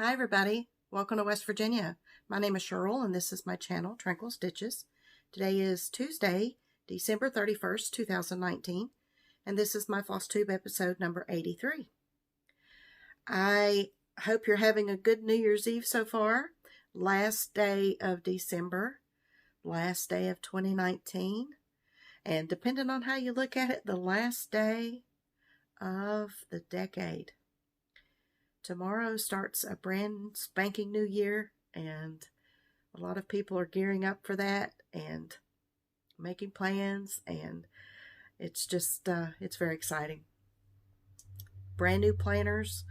Hi everybody, welcome to West Virginia. My name is Cheryl and this is my channel, Tranquil Stitches. Today is Tuesday, December 31st, 2019, and this is my FlossTube episode number 83. I hope you're having a good New Year's Eve so far. Last day of December, last day of 2019, and depending on how you look at it, the last day of the decade. Tomorrow starts a brand spanking new year, and a lot of people are gearing up for that and making plans, and it's just, it's very exciting. Brand new planners,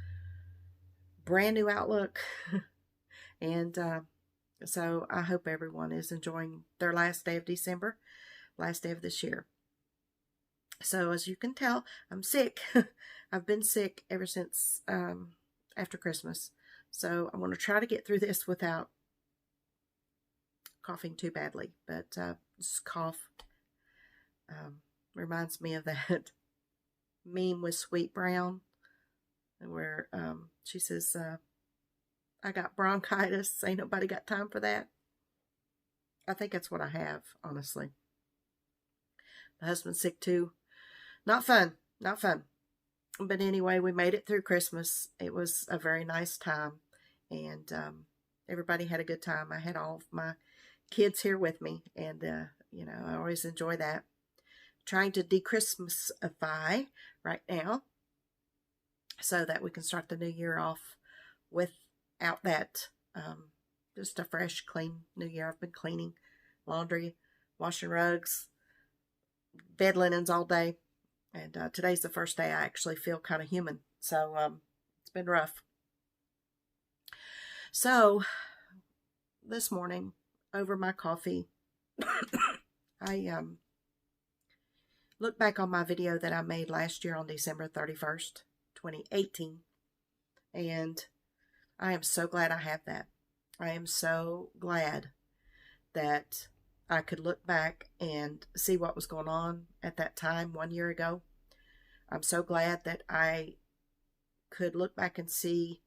brand new outlook, and so I hope everyone is enjoying their last day of December, last day of this year. So as you can tell, I'm sick. I've been sick ever since after Christmas. So I'm going to try to get through this without coughing too badly. But this cough reminds me of that meme with Sweet Brown, where she says, I got bronchitis. Ain't nobody got time for that. I think that's what I have, honestly. My husband's sick too. Not fun. Not fun. But anyway, we made it through Christmas. It was a very nice time, and everybody had a good time. I had all of my kids here with me, and, you know, I always enjoy that. Trying to de-Christmasify right now so that we can start the new year off without that, just a fresh, clean new year. I've been cleaning laundry, washing rugs, bed linens all day. And today's the first day I actually feel kind of human. So it's been rough. So this morning, over my coffee, I looked back on my video that I made last year on December 31st, 2018. And I am so glad I have that. I am so glad that I could look back and see what was going on at that time 1 year ago. I'm so glad that I could look back and see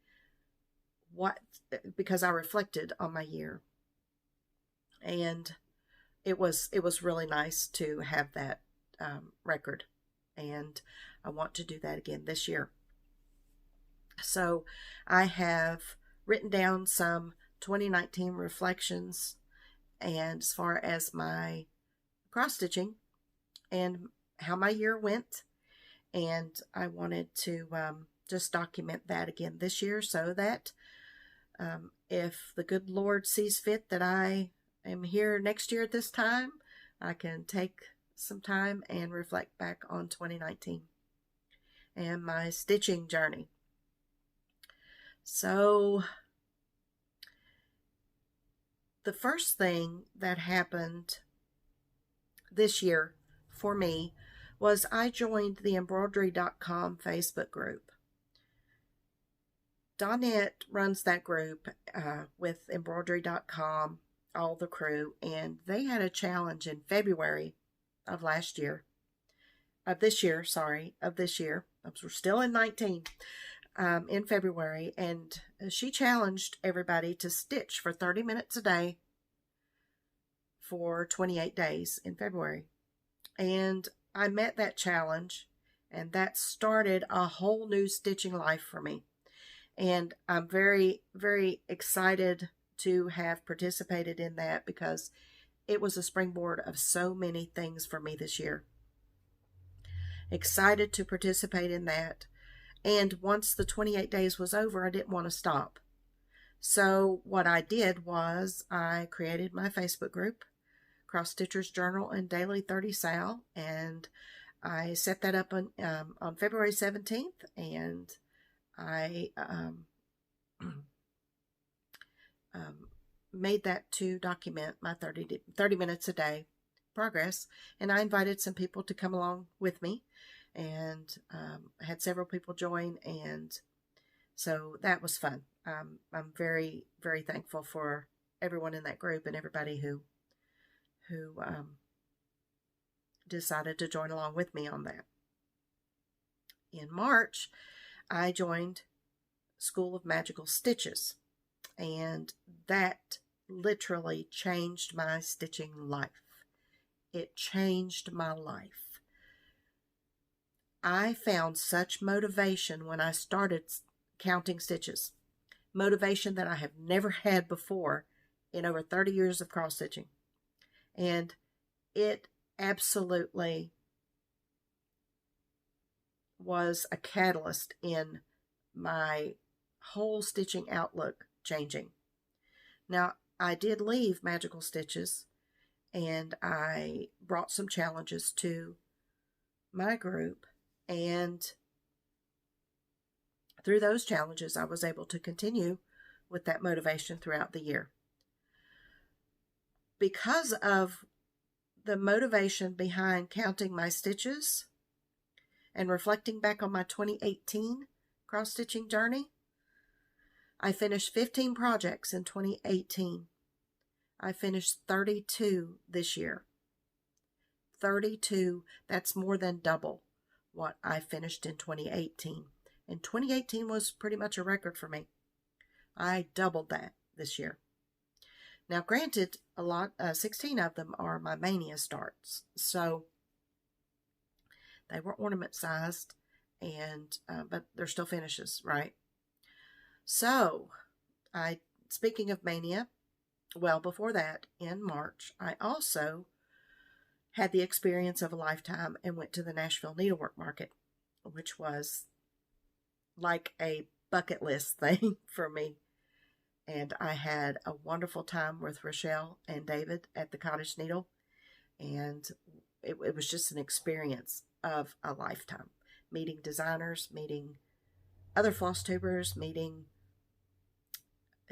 because I reflected on my year. And it was really nice to have that record. And I want to do that again this year. So I have written down some 2019 reflections, and as far as my cross stitching and how my year went, and I wanted to just document that again this year so that if the good Lord sees fit that I am here next year at this time, I can take some time and reflect back on 2019 and my stitching journey. So the first thing that happened this year for me was I joined the embroidery.com Facebook group. Donette runs that group with embroidery.com, all the crew, and they had a challenge in February of this year. We're still in 19. In February, and she challenged everybody to stitch for 30 minutes a day for 28 days in February. And I met that challenge, and that started a whole new stitching life for me. And I'm very, very excited to have participated in that because it was a springboard of so many things for me this year. Excited to participate in that. And once the 28 days was over, I didn't want to stop. So what I did was I created my Facebook group, Cross Stitchers Journal and Daily 30 Sal, and I set that up on February 17th, and I made that to document my 30 minutes a day progress, and I invited some people to come along with me. And I had several people join, and so that was fun. I'm very, very thankful for everyone in that group and everybody who decided to join along with me on that. In March, I joined School of Magical Stitches, and that literally changed my stitching life. It changed my life. I found such motivation when I started counting stitches. Motivation that I have never had before in over 30 years of cross stitching. And it absolutely was a catalyst in my whole stitching outlook changing. Now, I did leave Magical Stitches, and I brought some challenges to my group, and through those challenges, I was able to continue with that motivation throughout the year. Because of the motivation behind counting my stitches and reflecting back on my 2018 cross-stitching journey, I finished 15 projects in 2018. I finished 32 this year. 32, that's more than double what I finished in 2018. And 2018 was pretty much a record for me. I doubled that this year. Now, granted, 16 of them are my Mania starts, so they were ornament sized, and but they're still finishes, right? So, speaking of Mania, well, before that, in March, I also had the experience of a lifetime and went to the Nashville Needlework Market, which was like a bucket list thing for me. And I had a wonderful time with Rochelle and David at the Cottage Needle. And it was just an experience of a lifetime. Meeting designers, meeting other floss tubers, meeting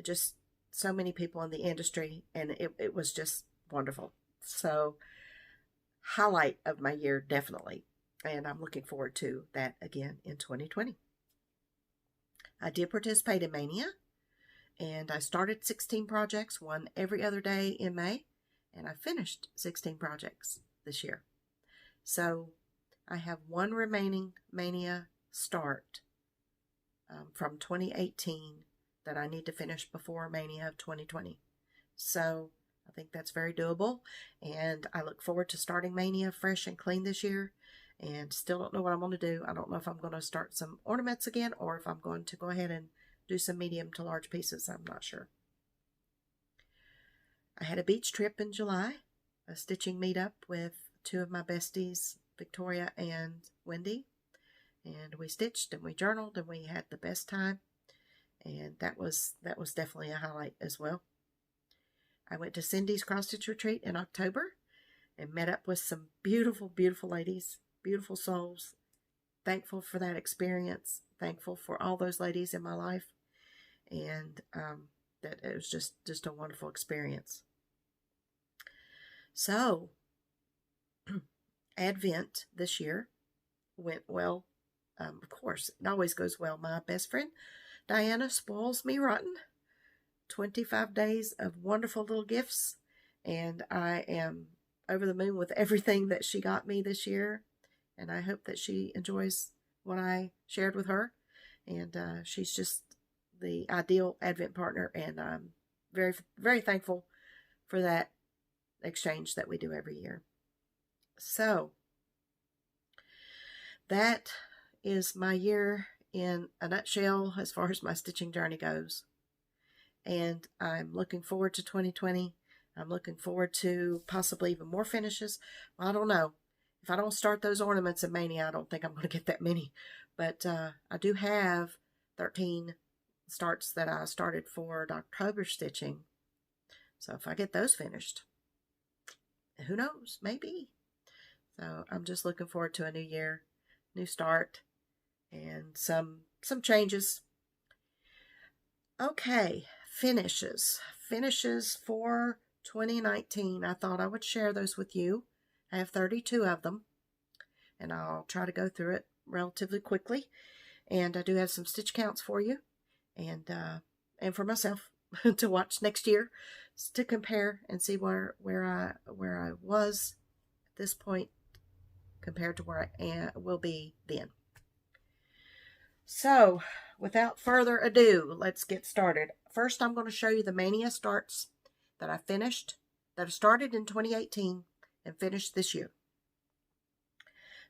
just so many people in the industry. And it was just wonderful. So, highlight of my year, definitely. And I'm looking forward to that again in 2020. I did participate in Mania. And I started 16 projects, one every other day in May, and I finished 16 projects this year. So I have one remaining Mania start from 2018 that I need to finish before Mania of 2020. So I think that's very doable, and I look forward to starting Mania fresh and clean this year, and still don't know what I'm going to do. I don't know if I'm going to start some ornaments again or if I'm going to go ahead and do some medium to large pieces. I'm not sure. I had a beach trip in July, a stitching meetup with two of my besties, Victoria and Wendy. And we stitched and we journaled and we had the best time. And that was definitely a highlight as well. I went to Cindy's cross stitch retreat in October and met up with some beautiful, beautiful ladies, beautiful souls. Thankful for that experience. Thankful for all those ladies in my life. And that it was just a wonderful experience. So, Advent this year went well. Of course, it always goes well. My best friend, Diana, spoils me rotten. 25 days of wonderful little gifts. And I am over the moon with everything that she got me this year. And I hope that she enjoys what I shared with her. And she's just the ideal Advent partner, and I'm very, very thankful for that exchange that we do every year. So, that is my year in a nutshell as far as my stitching journey goes. And I'm looking forward to 2020. I'm looking forward to possibly even more finishes. Well, I don't know. If I don't start those ornaments in Mania, I don't think I'm going to get that many. But I do have 13 starts that I started for October stitching. So if I get those finished, who knows, maybe. So I'm just looking forward to a new year, new start, and some changes. Okay, finishes for 2019. I thought I would share those with you. I have 32 of them, and I'll try to go through it relatively quickly. And I do have some stitch counts for you, and for myself to watch next year, to compare and see where I was at this point compared to where I will be then. So without further ado, let's get started. First, I'm going to show you the Mania starts that I finished, that I started in 2018 and finished this year.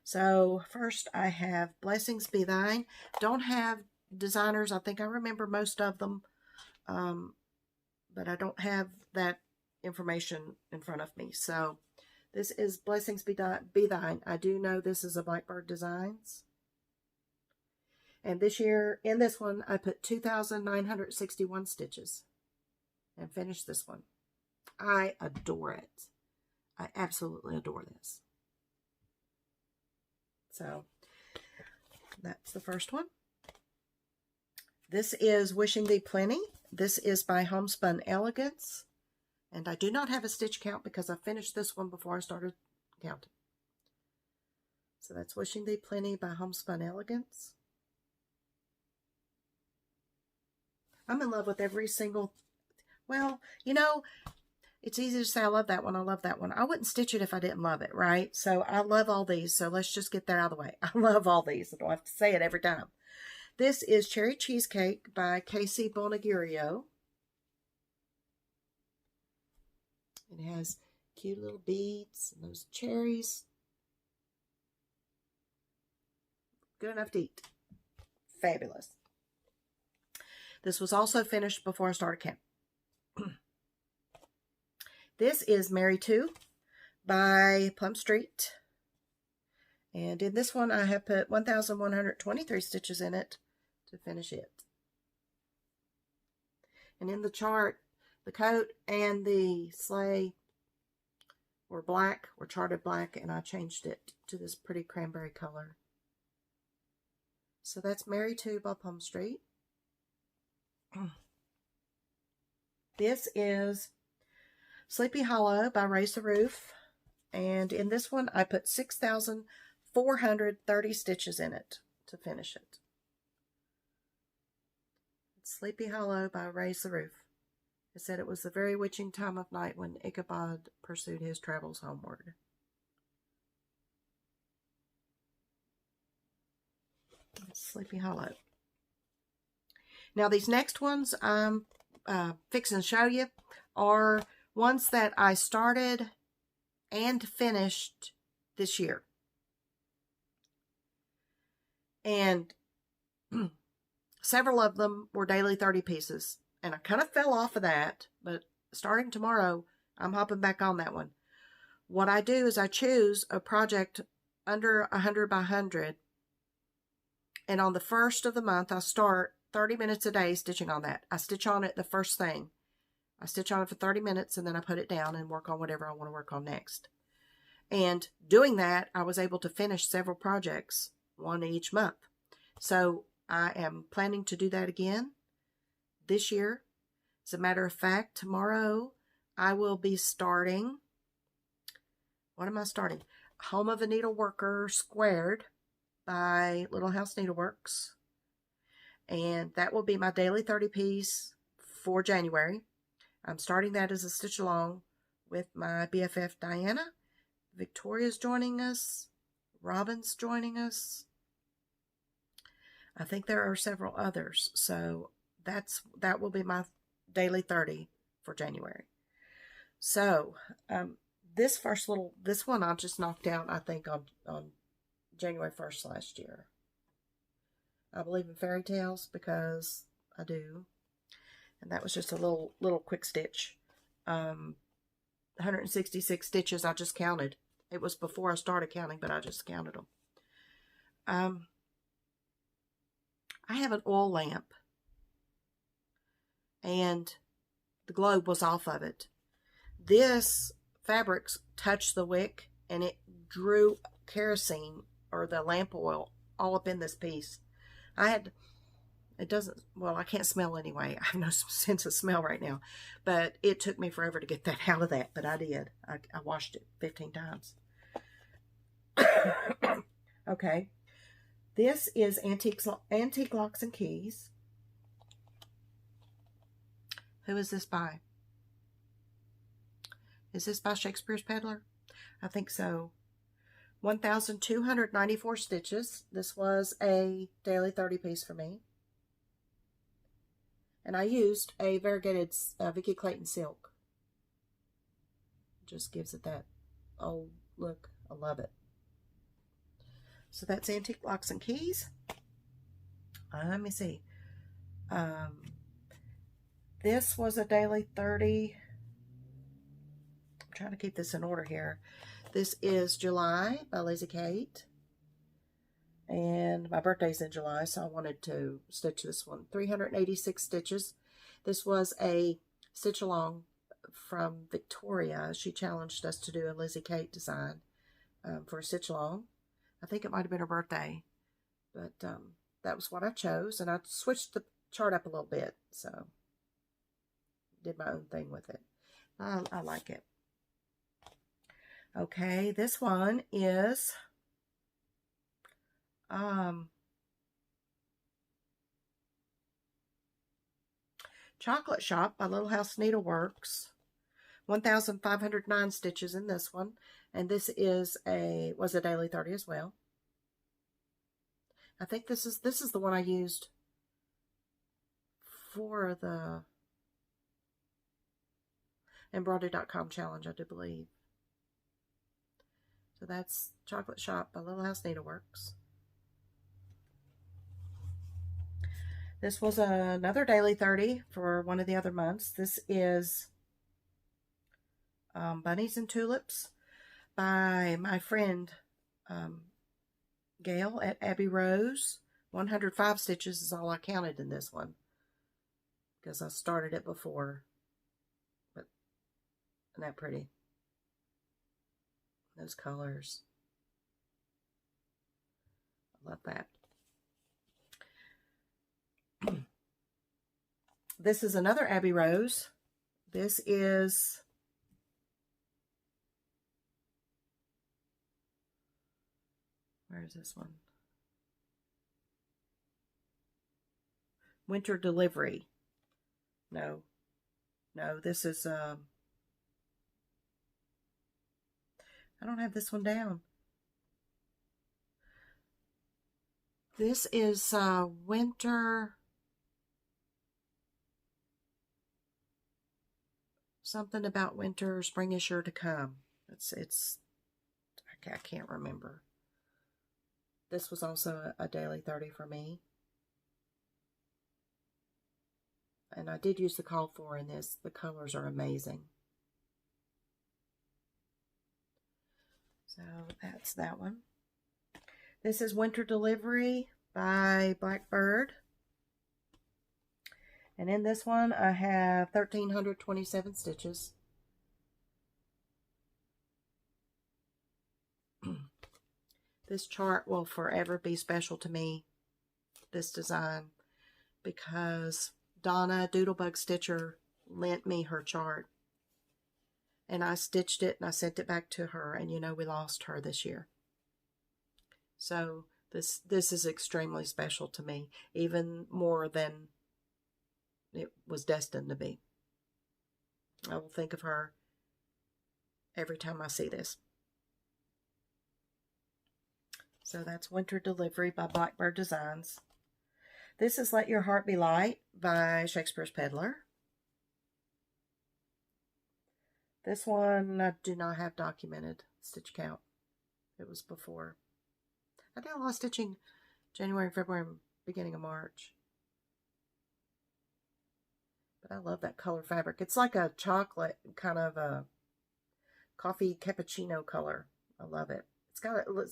So first I have Blessings Be Thine. Don't have designers. I think I remember most of them, but I don't have that information in front of me. So this is Blessings Be Thine. I do know this is a Blackbird Designs. And this year, in this one, I put 2,961 stitches and finished this one. I adore it. I absolutely adore this. So, that's the first one. This is Wishing Thee Plenty. This is by Homespun Elegance. And I do not have a stitch count because I finished this one before I started counting. So that's Wishing Thee Plenty by Homespun Elegance. I'm in love with every single, well, you know, it's easy to say I love that one, I love that one. I wouldn't stitch it if I didn't love it, right? So I love all these, so let's just get that out of the way. I love all these. I don't have to say it every time. This is Cherry Cheesecake by Casey Bonagurio. It has cute little beads and those cherries. Good enough to eat. Fabulous. This was also finished before I started counting. This is Mary 2 by Plum Street. And in this one, I have put 1,123 stitches in it to finish it. And in the chart, the coat and the sleigh were black, were charted black, and I changed it to this pretty cranberry color. So that's Mary 2 by Plum Street. This is Sleepy Hollow by Raise the Roof. And in this one, I put 6,430 stitches in it to finish it. It's Sleepy Hollow by Raise the Roof. It said it was the very witching time of night when Ichabod pursued his travels homeward. It's Sleepy Hollow. Now, these next ones I'm fixing to show you are ones that I started and finished this year. And several of them were daily 30 pieces. And I kind of fell off of that, but starting tomorrow, I'm hopping back on that one. What I do is I choose a project under 100 by 100. And on the first of the month, I start 30 minutes a day stitching on that. I stitch on it the first thing. I stitch on it for 30 minutes and then I put it down and work on whatever I want to work on next. And doing that, I was able to finish several projects, one each month. So I am planning to do that again this year. As a matter of fact, tomorrow I will be starting, what am I starting? Home of a Needleworker Squared by Little House Needleworks. And that will be my daily 30 piece for January. I'm starting that as a stitch along with my BFF Diana. Victoria's joining us. Robin's joining us. I think there are several others. So that will be my daily 30 for January. So this one I just knocked out, I think, on January 1st last year. I believe in fairy tales because I do. And that was just a little quick stitch. 166 stitches I just counted. It was before I started counting, but I just counted them. I have an oil lamp. And the globe was off of it. This fabric touched the wick and it drew kerosene or the lamp oil all up in this piece. It doesn't, well, I can't smell anyway. I have no sense of smell right now. But it took me forever to get that out of that. But I did. I washed it 15 times. Okay. This is Antique Locks and Keys. Who is this by? Is this by Shakespeare's Peddler? I think so. 1,294 stitches. This was a daily 30 piece for me. And I used a variegated Vicky Clayton silk. Just gives it that old look. I love it. So that's Antique Locks and Keys. Let me see. This was a daily 30. I'm trying to keep this in order here. This is July by Lazy Kate. And my birthday's in July, so I wanted to stitch this one. 386 stitches. This was a stitch along from Victoria. She challenged us to do a Lizzie Kate design for a stitch along. I think it might have been her birthday, but that was what I chose, and I switched the chart up a little bit, so did my own thing with it. I like it. Okay, this one is Chocolate Shop by Little House Needleworks. 1,509 stitches in this one, and this is was a daily 30 as well. I think this is the one I used for the embroidery.com challenge, I do believe. So that's Chocolate Shop by Little House Needleworks. This was another daily 30 for one of the other months. This is Bunnies and Tulips by my friend Gail at Abbey Rose. 105 stitches is all I counted in this one because I started it before. But isn't that pretty? Those colors. I love that. This is another Abbey Rose. This is where is this one? Winter Delivery. No, this is I don't have this one down. This is Winter something about winter, spring is sure to come. I can't remember. This was also a daily 30 for me. And I did use the call for in this. The colors are amazing. So that's that one. This is Winter Delivery by Blackbird. And in this one, I have 1,327 stitches. This chart will forever be special to me, this design, because Donna Doodlebug Stitcher lent me her chart. And I stitched it and I sent it back to her, and you know we lost her this year. So this is extremely special to me, even more than it was destined to be. I will think of her every time I see this. So that's Winter Delivery by Blackbird Designs. This is Let Your Heart Be Light by Shakespeare's Peddler. This one I do not have documented stitch count. It was before. I did a lot of stitching January, February, beginning of March. But I love that color fabric. It's like a chocolate, kind of a coffee cappuccino color. I love it. It's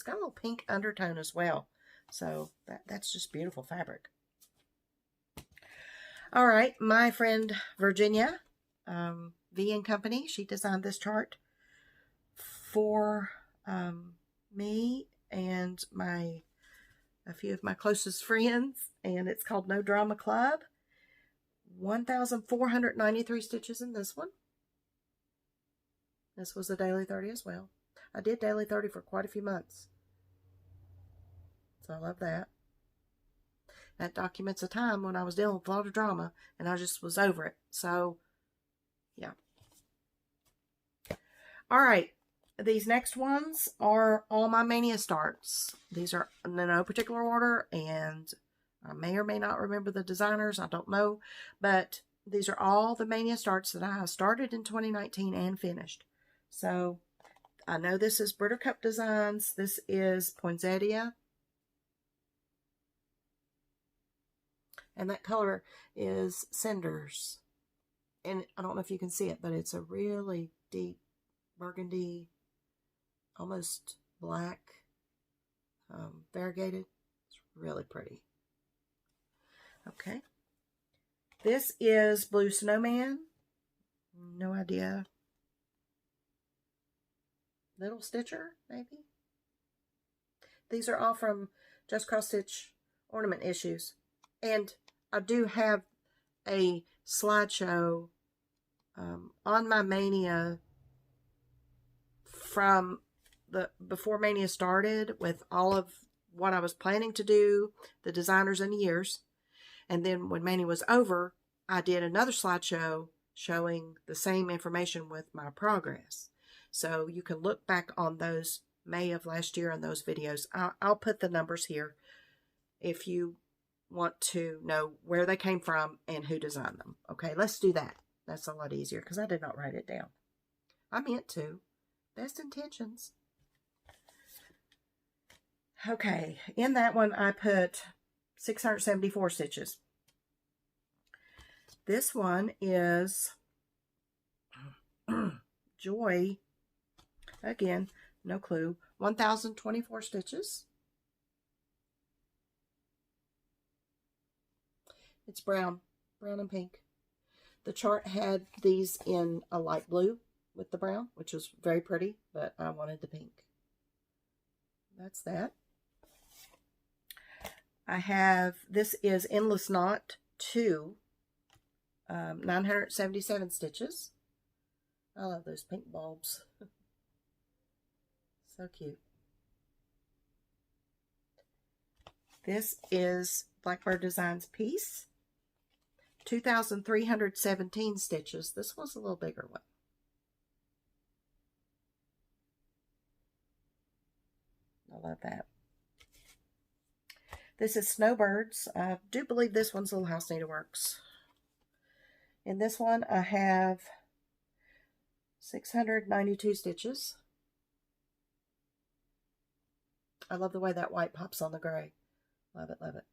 got a little pink undertone as well. So that's just beautiful fabric. All right, my friend Virginia, V & Company, she designed this chart for me and a few of my closest friends, and it's called No Drama Club. 1,493 stitches in this one. This was a daily 30 as well. I did daily 30 for quite a few months. So I love that. That documents a time when I was dealing with a lot of drama and I just was over it. So, yeah. All right. These next ones are all my Mania starts. These are in no particular order, and I may or may not remember the designers. I don't know. But these are all the Mania starts that I started in 2019 and finished. So I know this is Buttercup Designs. This is Poinsettia. And that color is Cinders. And I don't know if you can see it, but it's a really deep burgundy, almost black, variegated. It's really pretty. Okay. This is Blue Snowman. No idea. Little Stitcher, maybe? These are all from Just Cross Stitch ornament issues. And I do have a slideshow on my Mania from before Mania started, with all of what I was planning to do, the designers and the years. And then when Mania was over, I did another slideshow showing the same information with my progress. So you can look back on those May of last year on those videos. I'll put the numbers here if you want to know where they came from and who designed them. Okay, let's do that. That's a lot easier because I did not write it down. I meant to. Best intentions. Okay, in that one I put 674 stitches. This one is Joy. Again, no clue. 1,024 stitches. It's brown and pink. The chart had these in a light blue with the brown, which was very pretty, but I wanted the pink. That's that. I have, this is Endless Knot 2, 977 stitches. I love those pink bulbs. So cute. This is Blackbird Designs Piece. 2,317 stitches. This was a little bigger one. I love that. This is Snowbirds. I do believe this one's Little House Needleworks. In this one, I have 692 stitches. I love the way that white pops on the gray. Love it, love it.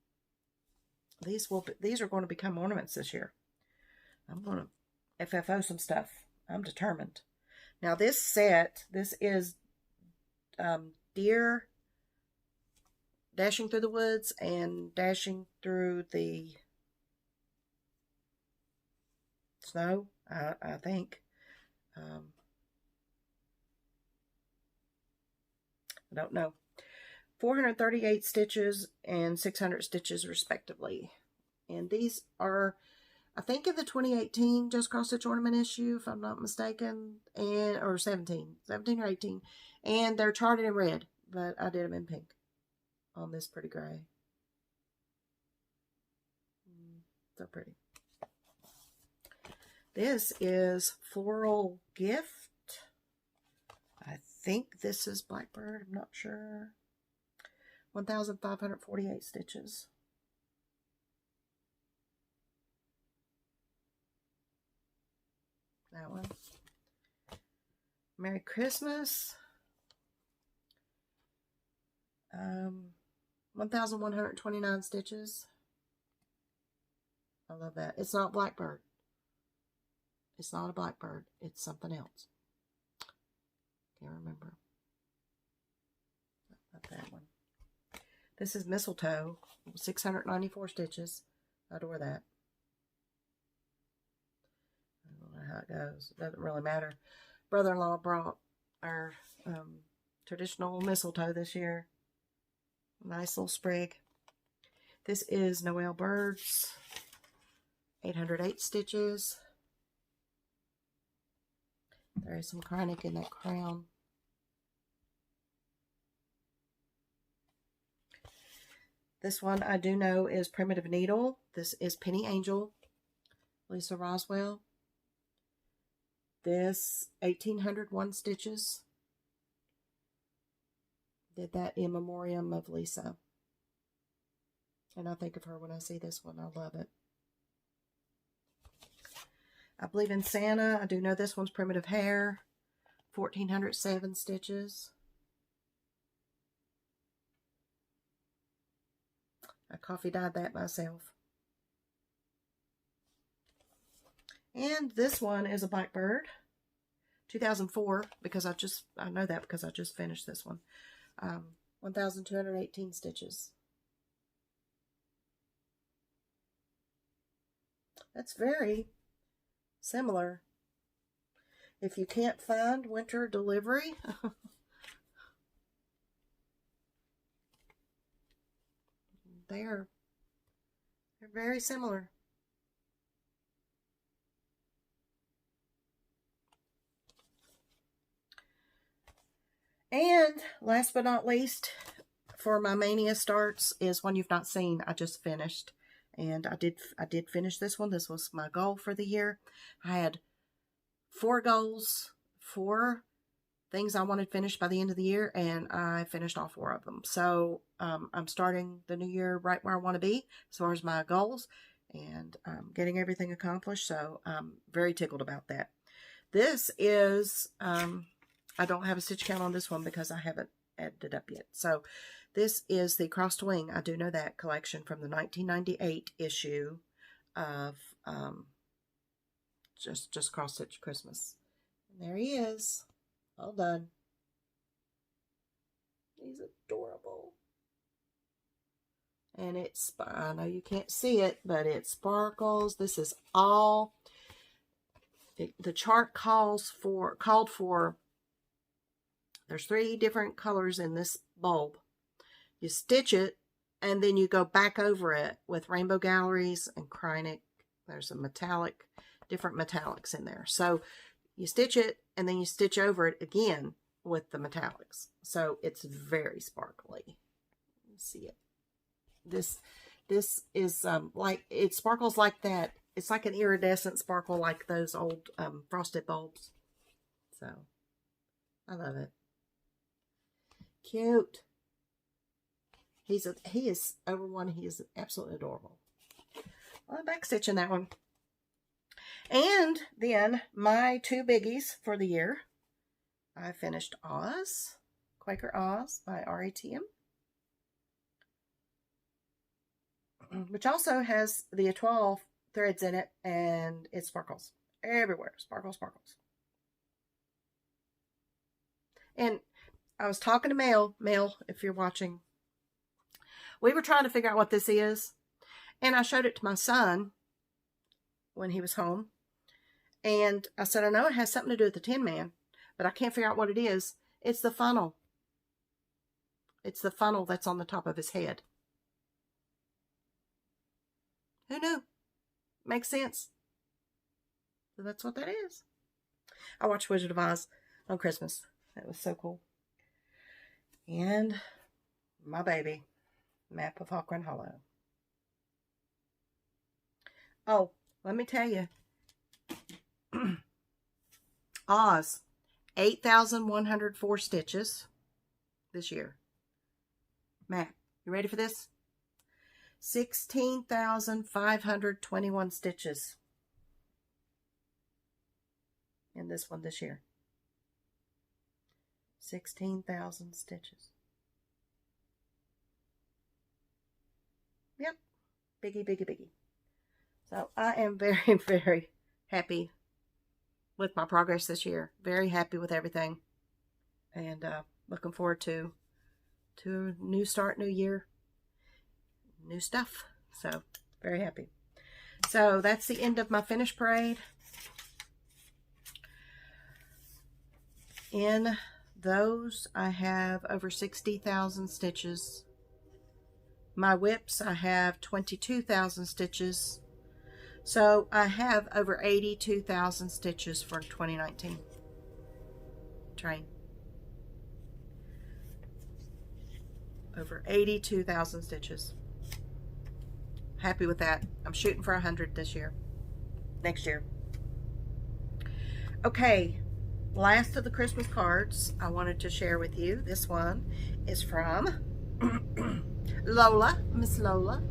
These are going to become ornaments this year. I'm going to FFO some stuff. I'm determined. Now this set, this is Deer Dashing Through the Woods and Dashing Through the Snow, I think. I don't know. 438 stitches and 600 stitches respectively. And these are, I think, in the 2018 Just Cross Stitch Ornament issue, if I'm not mistaken, and or 17 or 18. And they're charted in red, but I did them in pink on this pretty gray. So pretty. This is Floral Gift. I think this is Blackbird. I'm not sure. 1,548 stitches. That one. Merry Christmas. 1,129 stitches. I love that. It's not Blackbird. It's not a Blackbird. It's something else. Can't remember. Not that one. This is Mistletoe. 694 stitches. I adore that. I don't know how it goes. It doesn't really matter. Brother-in-law brought our traditional mistletoe this year. Nice little sprig. This is Noel Birds. 808 stitches. There is some chronic in that crown. This one I do know is Primitive Needle. This is Penny Angel, Lisa Roswell. This 1,801 stitches. Did that in memoriam of Lisa. And I think of her when I see this one. I love it. I Believe in Santa. I do know this one's Primitive Hair. 1407 stitches. I coffee dyed that myself. And this one is a Blackbird. 2004, because I know that because I just finished this one. 1,218 stitches. That's very similar. If you can't find winter delivery, they're very similar. And last but not least, for my Mania starts is one you've not seen. I just finished. And I did finish this one. This was my goal for the year. I had 4 goals, 4 things I wanted finished by the end of the year, and I finished all 4 of them. So I'm starting the new year right where I want to be as far as my goals, and getting everything accomplished. So I'm very tickled about that. This is, I don't have a stitch count on this one because I haven't added it up yet. So this is the Crossed Wing, I Do Know That collection from the 1998 issue of just Cross Stitch Christmas. And there he is, all done. He's adorable. And it's, I know you can't see it, but it sparkles. This is all, the chart called for, there's 3 different colors in this bulb. You stitch it, and then you go back over it with Rainbow Galleries and Krynic. There's a metallic, different metallics in there. So you stitch it, and then you stitch over it again with the metallics. So it's very sparkly. You see it. This is like, it sparkles like that. It's like an iridescent sparkle like those old frosted bulbs. So I love it. Cute. He is over one. He is absolutely adorable. Well, I'm back stitching that one. And then my 2 biggies for the year. I finished Oz, Quaker Oz by RATM, which also has the étoile threads in it, and it sparkles everywhere. Sparkles, sparkles. And I was talking to Mel, if you're watching. We were trying to figure out what this is, and I showed it to my son when he was home, and I said, I know it has something to do with the Tin Man, but I can't figure out what it is. It's the funnel. It's the funnel that's on the top of his head. Who knew? Makes sense. So that's what that is. I watched Wizard of Oz on Christmas. That was so cool. And my baby, Map of Hawkrun Hollow. Oh, let me tell you. Oz, 8,104 stitches this year. Map, you ready for this? 16,521 stitches in this one this year. 16,000 stitches. Yep. Biggie, biggie, biggie. So I am very, very happy with my progress this year. Very happy with everything. And looking forward to a new start, new year, new stuff. So very happy. So that's the end of my finish parade. In those, I have over 60,000 stitches. My whips, I have 22,000 stitches. So I have over 82,000 stitches for 2019. Train. Over 82,000 stitches. Happy with that. I'm shooting for 100 this year. Next year. Okay. Last of the Christmas cards I wanted to share with you. This one is from Lola, Miss Lola.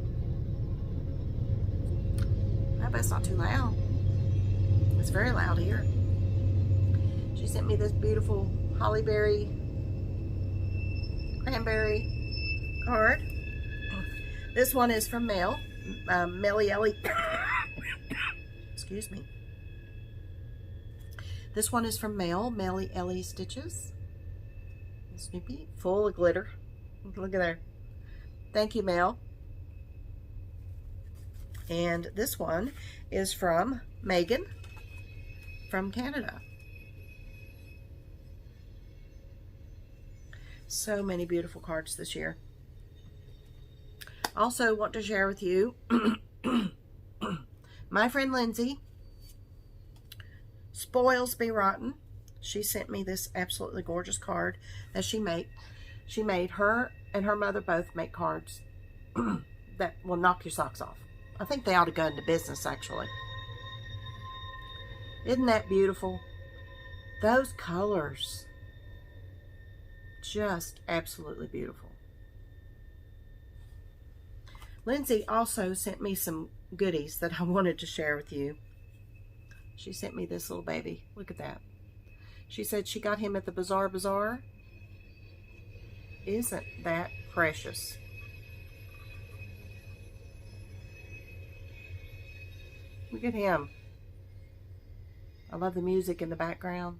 hope it's not too loud. It's very loud here. She sent me this beautiful hollyberry cranberry card. This one is from Mel. Melly Ellie. Excuse me. This one is from Mel. Melly Ellie Stitches. Snoopy. Full of glitter. Look at there. Thank you, Mel. And this one is from Megan from Canada. So many beautiful cards this year. Also want to share with you my friend Lindsay, Spoils Be Rotten. She sent me this absolutely gorgeous card that she made. She made, her and her mother both make cards that will knock your socks off. I think they ought to go into business, actually. Isn't that beautiful? Those colors. Just absolutely beautiful. Lindsay also sent me some goodies that I wanted to share with you. She sent me this little baby. Look at that. She said she got him at the Bazaar. Isn't that precious? Look at him. I love the music in the background.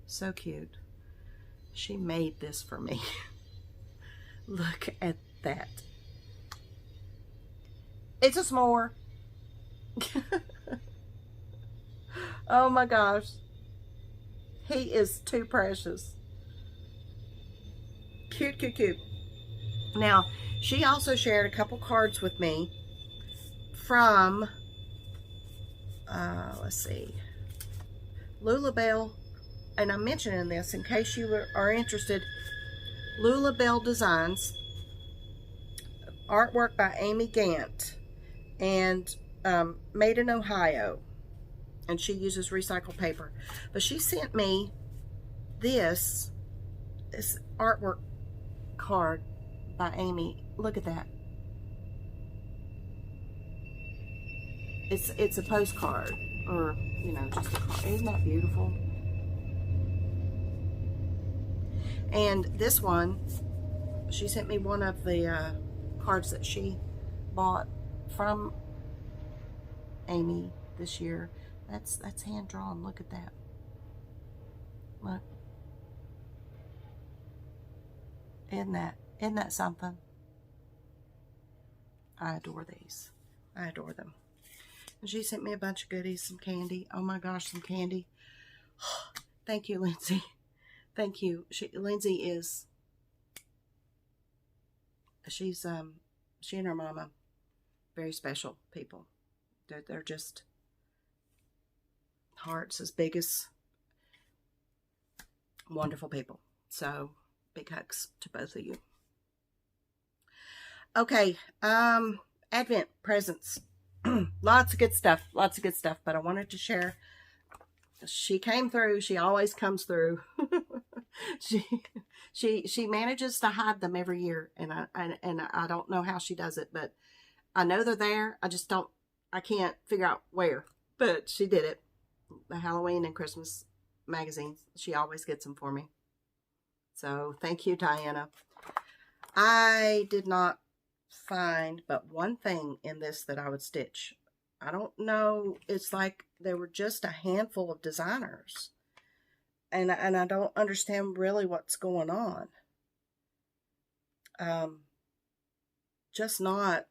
So cute. She made this for me. Look at that. It's a s'more. Oh my gosh. He is too precious. Cute, cute, cute. Now, she also shared a couple cards with me from, let's see, Lulabelle. And I'm mentioning this in case you are interested. Lulabelle Designs. Artwork by Amy Gant. And made in Ohio. And she uses recycled paper. But she sent me this artwork card by Amy. Look at that. It's a postcard, or you know, just a card. Isn't that beautiful? And this one, she sent me one of the cards that she bought from Amy this year. That's hand drawn. Look at that. Look. Isn't that something? I adore these. I adore them. And she sent me a bunch of goodies, some candy. Oh my gosh, some candy. Thank you, Lindsay. Thank you. Lindsay is, she and her mama, very special people. They're just hearts as big as wonderful people. So big hugs to both of you. Okay, Advent presents. Lots of good stuff. Lots of good stuff. But I wanted to share. She came through. She always comes through. she manages to hide them every year, and I don't know how she does it, but I know they're there. I can't figure out where. But she did it. The Halloween and Christmas magazines. She always gets them for me. So thank you, Diana. I did not find but one thing in this that I would stitch. I don't know. It's like there were just a handful of designers. And I don't understand really what's going on. Just not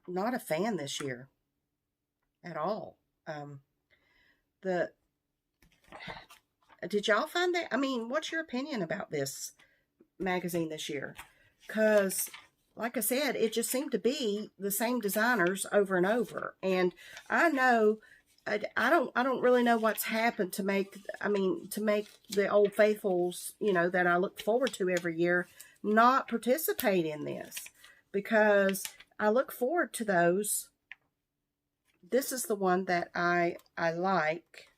a fan this year at all. Did y'all find that? I mean, what's your opinion about this magazine this year? Because, like I said, it just seemed to be the same designers over and over. And I know, I don't really know what's happened to make the old faithfuls, you know, that I look forward to every year, not participate in this. Because I look forward to those. This is the one that I like.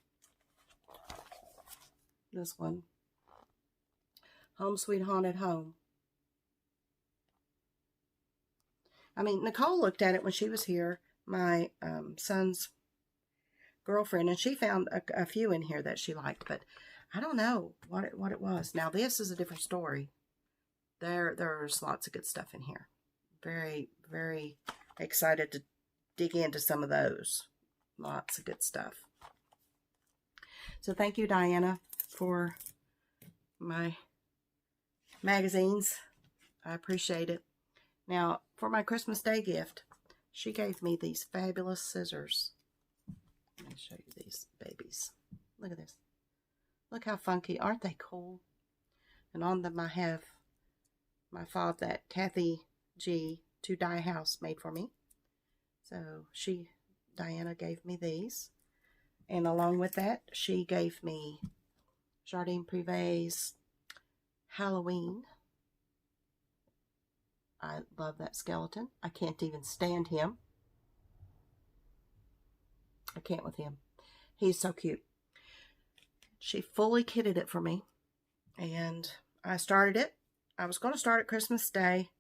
This one. Home Sweet Haunted Home. I mean, Nicole looked at it when she was here. My son's girlfriend, and she found a few in here that she liked, but I don't know what it was. Now, this is a different story. There's lots of good stuff in here. Very, very excited to dig into some of those. Lots of good stuff. So thank you, Diana, for my magazines. I appreciate it. Now, for my Christmas Day gift, she gave me these fabulous scissors. Let me show you these babies. Look at this. Look how funky. Aren't they cool? And on them I have my fob that Kathy G. to Die House made for me. So Diana gave me these. And along with that, she gave me Jardin Privé's Halloween. I love that skeleton. I can't even stand him. I can't with him. He's so cute. She fully kitted it for me. And I started it. I was going to start at Christmas Day.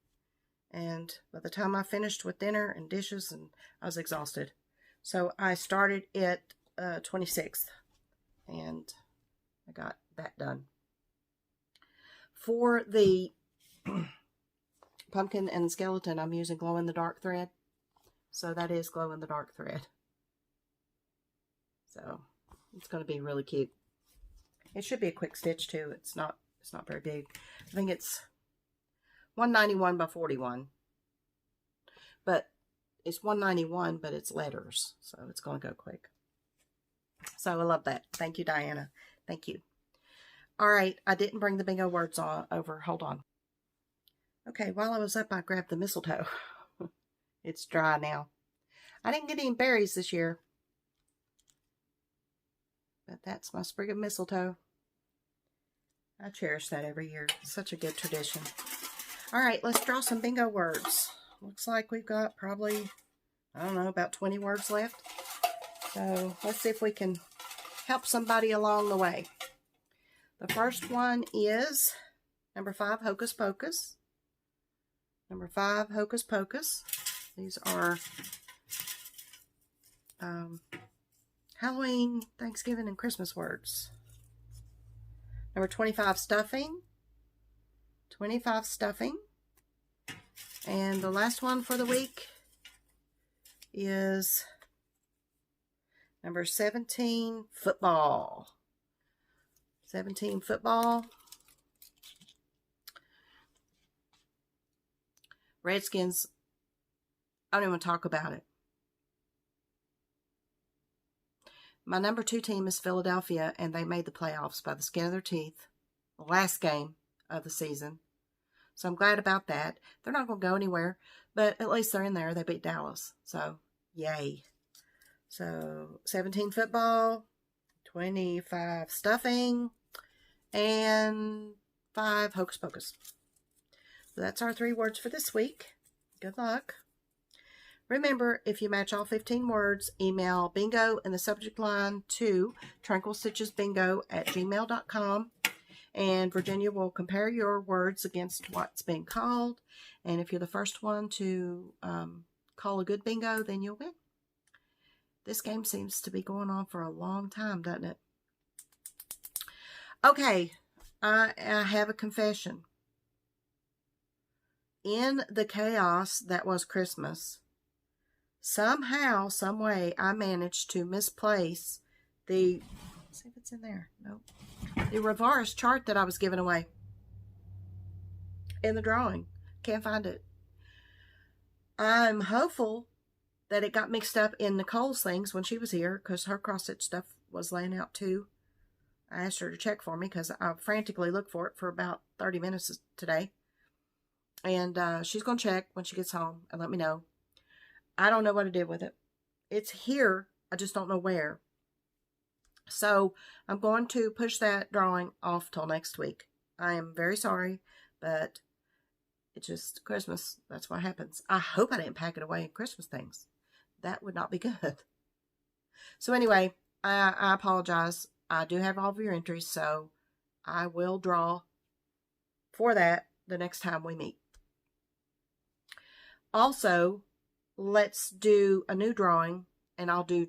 And by the time I finished with dinner and dishes, and I was exhausted. So I started it 26th. And I got that done. For the pumpkin and skeleton, I'm using glow-in-the-dark thread. So that is glow-in-the-dark thread. So it's going to be really cute. It should be a quick stitch too. It's not very big. I think it's 191 by 41. But it's 191, but it's letters. So it's going to go quick. So I love that. Thank you, Diana. Thank you. All right. I didn't bring the bingo words over. Hold on. Okay. While I was up, I grabbed the mistletoe. It's dry now. I didn't get any berries this year. But that's my sprig of mistletoe. I cherish that every year. It's such a good tradition. All right, let's draw some bingo words. Looks like we've got probably, I don't know, about 20 words left. So let's see if we can help somebody along the way. The first one is number 5, Hocus Pocus. Number 5, Hocus Pocus. These are Halloween, Thanksgiving, and Christmas words. Number 25, stuffing. 25, stuffing. And the last one for the week is number 17, football. 17, football. Redskins, I don't even want to talk about it. My number 2 team is Philadelphia, and they made the playoffs by the skin of their teeth. The last game of the season. So I'm glad about that. They're not going to go anywhere, but at least they're in there. They beat Dallas. So, yay. So, 17 football, 25 stuffing, and 5 Hocus Pocus. So that's our 3 words for this week. Good luck. Remember, if you match all 15 words, email bingo in the subject line to tranquilstitchesbingo@gmail.com. And Virginia will compare your words against what's been called. And if you're the first one to call a good bingo, then you'll win. This game seems to be going on for a long time, doesn't it? Okay, I have a confession. In the chaos that was Christmas, somehow, some way, I managed to misplace the, let's see if it's in there. Nope. The reverse chart that I was giving away in the drawing. Can't find it. I'm hopeful that it got mixed up in Nicole's things when she was here, because her cross-stitch stuff was laying out too. I asked her to check for me because I frantically looked for it for about 30 minutes today. And she's going to check when she gets home and let me know. I don't know what to do with it. It's here. I just don't know where. So I'm going to push that drawing off till next week. I am very sorry, but it's just Christmas. That's what happens. I hope I didn't pack it away in Christmas things. That would not be good. So anyway, I apologize. I do have all of your entries, so I will draw for that the next time we meet. Also, let's do a new drawing, and I'll do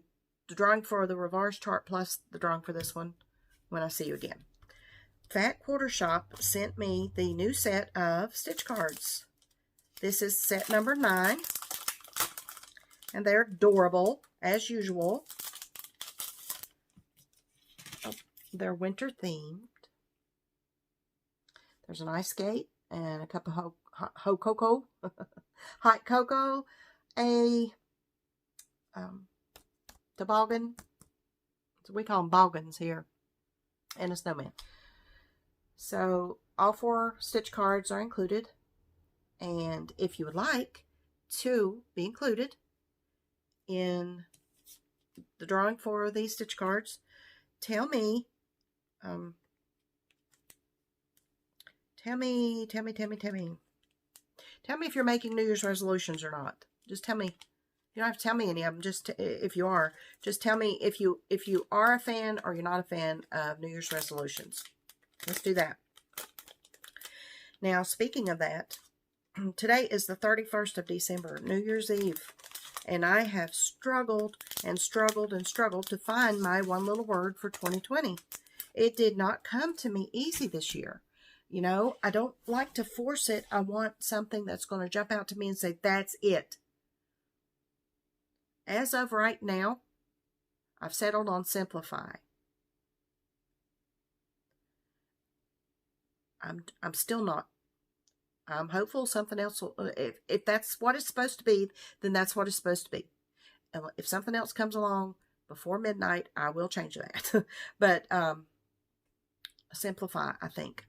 the drawing for the reverse chart plus the drawing for this one when I see you again. Fat Quarter Shop sent me the new set of stitch cards. This is set number 9. And they're adorable, as usual. Oh, they're winter themed. There's an ice skate and a cup of hot cocoa, a toboggan. So we call them boggans here, and a snowman. So all 4 stitch cards are included, and if you would like to be included in the drawing for these stitch cards, tell me if you're making New Year's resolutions or not. Just tell me. You don't have to tell me any of them. Just if you are, just tell me if you are a fan or you're not a fan of New Year's resolutions. Let's do that. Now, speaking of that, today is the 31st of December, New Year's Eve, and I have struggled and struggled and struggled to find my one little word for 2020. It did not come to me easy this year. You know, I don't like to force it. I want something that's going to jump out to me and say, that's it. As of right now, I've settled on simplify. I'm still not. I'm hopeful something else will, if that's what it's supposed to be, then that's what it's supposed to be. And if something else comes along before midnight, I will change that. But simplify, I think.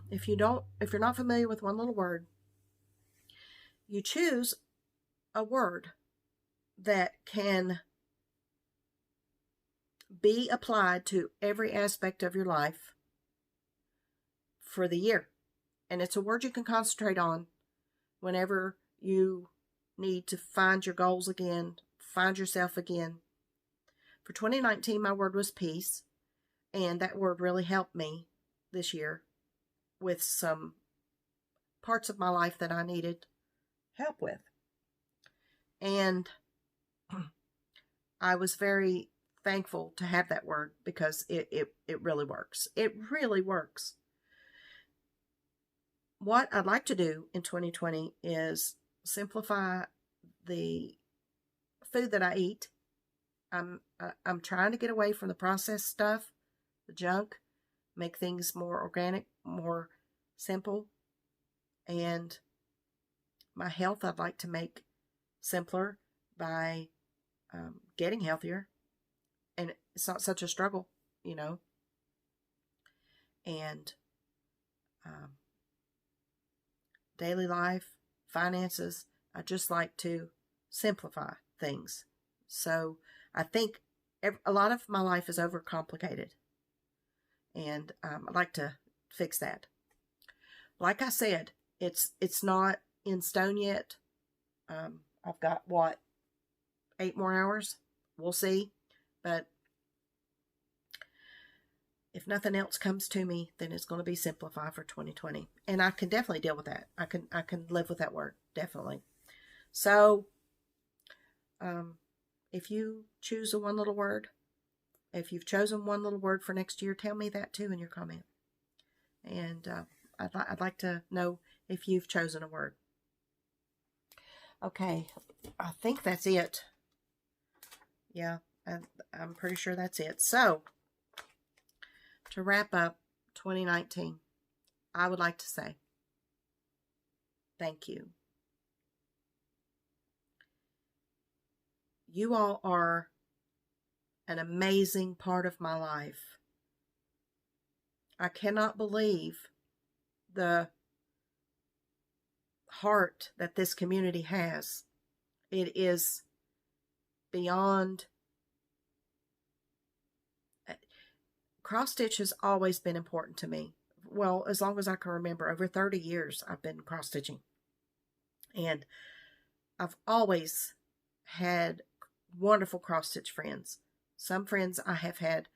If you're not familiar with one little word, you choose a word that can be applied to every aspect of your life for the year. And it's a word you can concentrate on whenever you need to find your goals again, find yourself again. For 2019, my word was peace, and that word really helped me this year with some parts of my life that I needed help with. And I was very thankful to have that word because it really works. It really works. What I'd like to do in 2020 is simplify the food that I eat. I'm trying to get away from the processed stuff, the junk, make things more organic, more simple. And my health I'd like to make simpler by getting healthier. And it's not such a struggle, you know. And daily life, finances, I just like to simplify things. So I think a lot of my life is overcomplicated. And I'd like to fix that. Like I said, it's not in stone yet. I've got, 8 more hours? We'll see. But if nothing else comes to me, then it's going to be simplify for 2020. And I can definitely deal with that. I can live with that word, definitely. So, if you choose a one little word, if you've chosen one little word for next year, tell me that too in your comment. And I'd like to know if you've chosen a word. Okay, I think that's it. Yeah, I'm pretty sure that's it. So, to wrap up 2019, I would like to say thank you. You all are an amazing part of my life. I cannot believe the heart that this community has. It is beyond. Cross stitch has always been important to me. Well, as long as I can remember, over 30 years I've been cross stitching. And I've always had wonderful cross stitch friends. Some friends I have had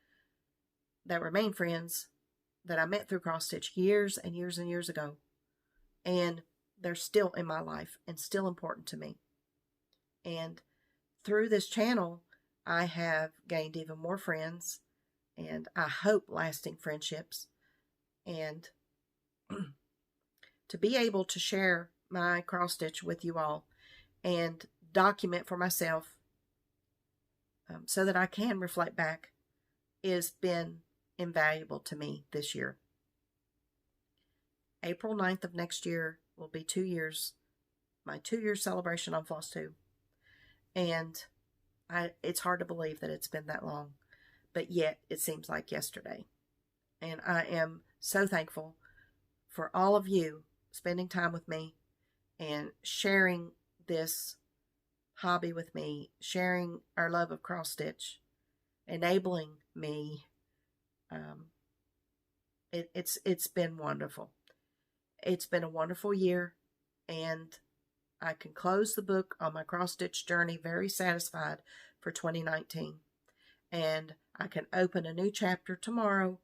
that remain friends that I met through cross stitch years and years and years ago. And they're still in my life and still important to me. And through this channel, I have gained even more friends, and I hope lasting friendships. And to be able to share my cross stitch with you all and document for myself so that I can reflect back has been invaluable to me this year. April 9th of next year will be 2 years, my 2-year celebration on FlossTube. And it's hard to believe that it's been that long, but yet it seems like yesterday. And I am so thankful for all of you spending time with me and sharing this hobby with me, sharing our love of cross stitch, enabling me. It's been wonderful. It's been a wonderful year, and I can close the book on my cross stitch journey very satisfied for 2019. And I can open a new chapter tomorrow,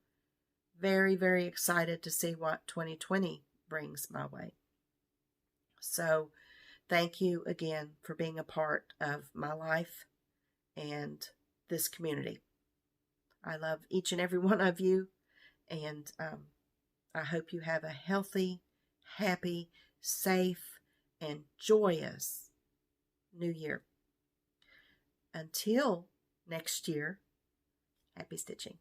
very, very excited to see what 2020 brings my way. So thank you again for being a part of my life and this community. I love each and every one of you, and I hope you have a healthy, happy, safe, and joyous new year. Until next year, happy stitching.